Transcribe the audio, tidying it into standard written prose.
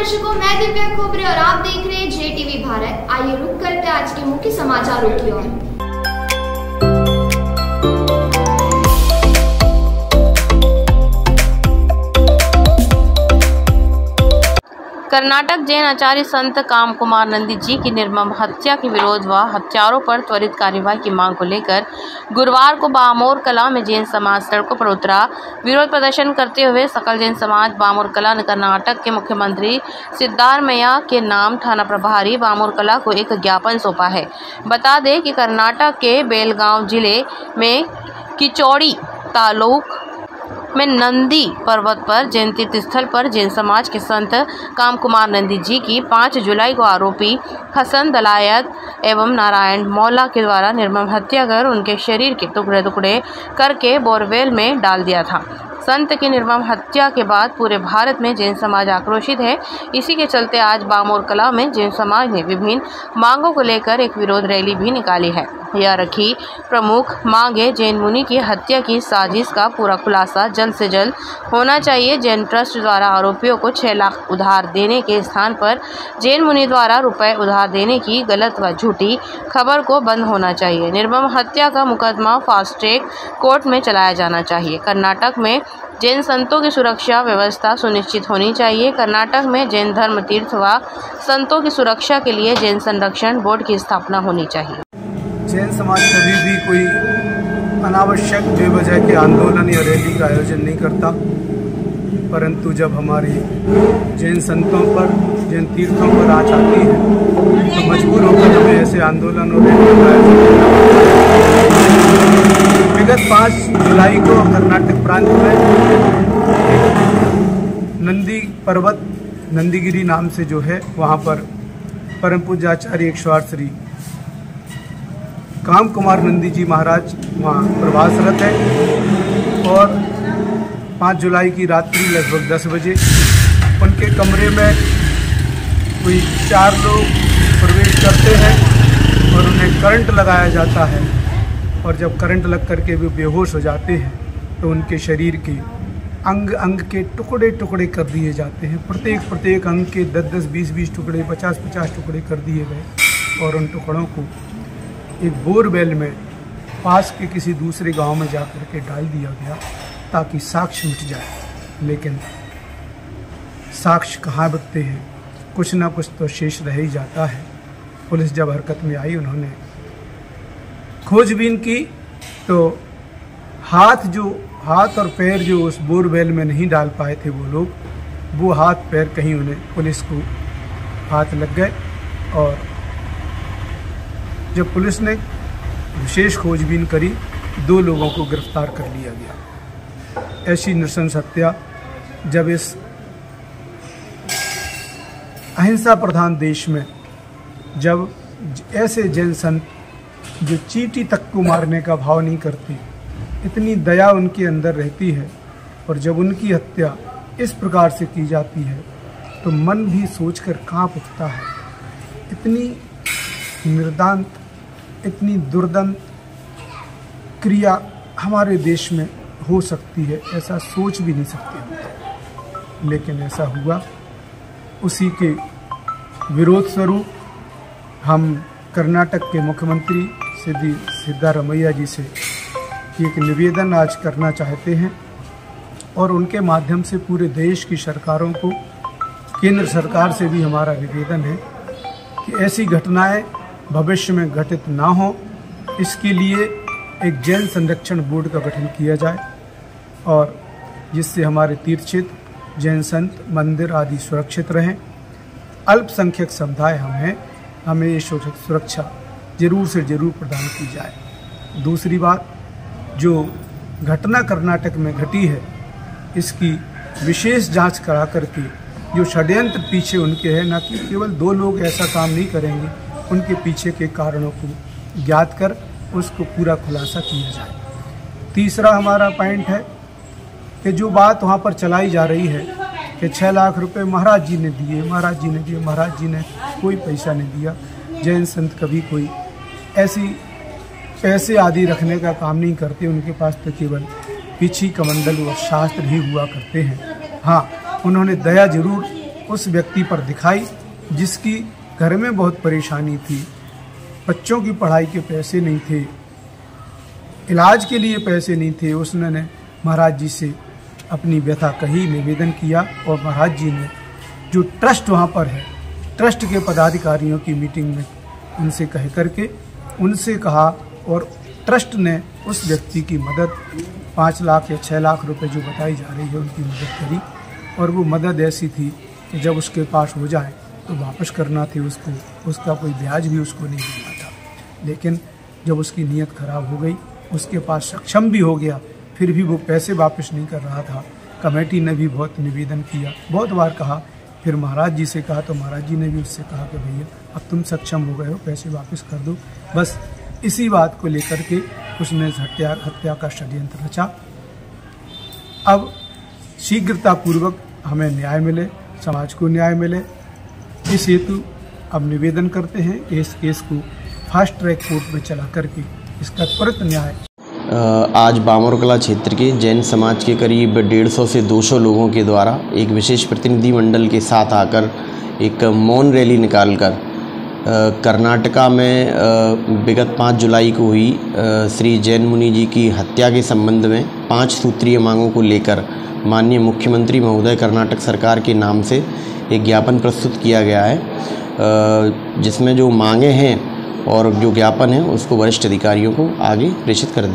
दर्शकों, मैं दिव्या खोबरे और आप देख रहे हैं JTV भारत। आइए रुक करते हैं आज के मुख्य समाचारों की ओर। कर्नाटक जैन आचार्य संत कामकुमार नंदी जी की निर्मम हत्या के विरोध व हत्यारों पर त्वरित कार्यवाही की मांग को लेकर गुरुवार को बामोर कला में जैन समाज सड़कों पर उतरा। विरोध प्रदर्शन करते हुए सकल जैन समाज बामोर कला ने कर्नाटक के मुख्यमंत्री सिद्धारमैया के नाम थाना प्रभारी बामोर कला को एक ज्ञापन सौंपा है। बता दें कि कर्नाटक के बेलगांव जिले में किचौड़ी तालुक में नंदी पर्वत पर जैन तीर्थ स्थल पर जैन समाज के संत कामकुमार नंदी जी की 5 जुलाई को आरोपी हसन दलायत एवं नारायण मौला के द्वारा निर्मम हत्या कर उनके शरीर के टुकड़े टुकड़े करके बोरवेल में डाल दिया था। संत की निर्मम हत्या के बाद पूरे भारत में जैन समाज आक्रोशित है। इसी के चलते आज बामोर कला में जैन समाज ने विभिन्न मांगों को लेकर एक विरोध रैली भी निकाली है। यह रखी प्रमुख मांगे जैन मुनि की हत्या की साजिश का पूरा खुलासा जल्द से जल्द होना चाहिए। जैन ट्रस्ट द्वारा आरोपियों को 6 लाख उधार देने के स्थान पर जैन मुनि द्वारा रुपए उधार देने की गलत व झूठी खबर को बंद होना चाहिए। निर्मम हत्या का मुकदमा फास्ट ट्रैक कोर्ट में चलाया जाना चाहिए। कर्नाटक में जैन संतों की सुरक्षा व्यवस्था सुनिश्चित होनी चाहिए। कर्नाटक में जैन धर्म तीर्थ व संतों की सुरक्षा के लिए जैन संरक्षण बोर्ड की स्थापना होनी चाहिए। जैन समाज कभी भी कोई अनावश्यक बेवजह के आंदोलन या रैली का आयोजन नहीं करता, परंतु जब हमारे जैन संतों पर जैन तीर्थों पर आँच आती है तो मजबूर होकर हमें ऐसे आंदोलन और रैली का आयोजन करना। विगत 5 जुलाई को कर्नाटक प्रांत में नंदी पर्वत नंदीगिरी नाम से जो है वहाँ पर परम पूज्य आचार्य 108 श्री कामकुमार नंदी जी महाराज वहाँ प्रवासरत है और 5 जुलाई की रात्रि लगभग 10 बजे उनके कमरे में कोई 4 लोग प्रवेश करते हैं और उन्हें करंट लगाया जाता है और जब करंट लग करके वे बेहोश हो जाते हैं तो उनके शरीर के अंग अंग के टुकड़े टुकड़े कर दिए जाते हैं। प्रत्येक अंग के 10-10, 20-20 टुकड़े, 50-50 टुकड़े कर दिए गए और उन टुकड़ों को एक बोरवेल में पास के किसी दूसरे गांव में जाकर के डाल दिया गया ताकि साक्ष्य मिट जाए। लेकिन साक्ष्य कहाँ बचते हैं, कुछ ना कुछ तो शेष रह ही जाता है। पुलिस जब हरकत में आई, उन्होंने खोजबीन की तो हाथ और पैर जो उस बोरवेल में नहीं डाल पाए थे वो लोग, वो हाथ पैर कहीं उन्हें पुलिस को हाथ लग गए और जब पुलिस ने विशेष खोजबीन करी 2 लोगों को गिरफ्तार कर लिया गया। ऐसी नृशंस हत्या जब इस अहिंसा प्रधान देश में जब ऐसे जैन संत जो चींटी तक को मारने का भाव नहीं करते, इतनी दया उनके अंदर रहती है और जब उनकी हत्या इस प्रकार से की जाती है तो मन भी सोचकर कांप उठता है। इतनी निर्दांत, इतनी दुर्दंत क्रिया हमारे देश में हो सकती है, ऐसा सोच भी नहीं सकते, लेकिन ऐसा हुआ। उसी के विरोध स्वरूप हम कर्नाटक के मुख्यमंत्री सिद्धारमैया जी से एक निवेदन आज करना चाहते हैं और उनके माध्यम से पूरे देश की सरकारों को, केंद्र सरकार से भी हमारा निवेदन है कि ऐसी घटनाएं भविष्य में घटित ना हो, इसके लिए एक जैन संरक्षण बोर्ड का गठन किया जाए और जिससे हमारे तीर्थ क्षेत्र, जैन संत, मंदिर आदि सुरक्षित रहें। अल्पसंख्यक समुदाय हमें ये सुरक्षा जरूर से जरूर प्रदान की जाए। दूसरी बात, जो घटना कर्नाटक में घटी है इसकी विशेष जांच करा करके जो षड्यंत्र पीछे उनके हैं, ना कि केवल 2 लोग ऐसा काम नहीं करेंगे, उनके पीछे के कारणों को ज्ञात कर उसको पूरा खुलासा किया जाए। तीसरा हमारा पॉइंट है कि जो बात वहाँ पर चलाई जा रही है कि 6 लाख रुपए महाराज जी ने दिए, महाराज जी ने कोई पैसा नहीं दिया। जैन संत कभी कोई ऐसी पैसे आदि रखने का काम नहीं करते, उनके पास तो केवल पीछी कमंडल और शास्त्र ही हुआ करते हैं। हाँ, उन्होंने दया जरूर उस व्यक्ति पर दिखाई जिसकी घर में बहुत परेशानी थी, बच्चों की पढ़ाई के पैसे नहीं थे, इलाज के लिए पैसे नहीं थे। उसने महाराज जी से अपनी व्यथा कही, निवेदन किया और महाराज जी ने जो ट्रस्ट वहाँ पर है, ट्रस्ट के पदाधिकारियों की मीटिंग में उनसे कह करके उनसे कहा और ट्रस्ट ने उस व्यक्ति की मदद 5 लाख या 6 लाख रुपए जो बताई जा रही है उनकी मदद करी। और वो मदद ऐसी थी कि जब उसके पास हो जाए तो वापस करना थी उसको, उसका कोई ब्याज भी उसको नहीं देना था। लेकिन जब उसकी नीयत खराब हो गई, उसके पास सक्षम भी हो गया, फिर भी वो पैसे वापस नहीं कर रहा था। कमेटी ने भी बहुत निवेदन किया, बहुत बार कहा, फिर महाराज जी से कहा तो महाराज जी ने भी उससे कहा कि भैया अब तुम सक्षम हो गए हो, पैसे वापस कर दो। बस इसी बात को लेकर के उसने हत्या का षड्यंत्र रचा। अब शीघ्रतापूर्वक हमें न्याय मिले, समाज को न्याय मिले, इस हेतु अब निवेदन करते हैं कि इस केस को फास्ट ट्रैक कोर्ट में चला करके इसका त्वरित न्याय। आज बामोरकला क्षेत्र के जैन समाज के करीब 150 से 200 लोगों के द्वारा एक विशेष प्रतिनिधिमंडल के साथ आकर एक मौन रैली निकालकर कर्नाटका में विगत 5 जुलाई को हुई श्री जैन मुनि जी की हत्या के संबंध में 5 सूत्रीय मांगों को लेकर माननीय मुख्यमंत्री महोदय कर्नाटक सरकार के नाम से एक ज्ञापन प्रस्तुत किया गया है, जिसमें जो मांगे हैं और जो ज्ञापन है उसको वरिष्ठ अधिकारियों को आगे प्रेषित कर दिया।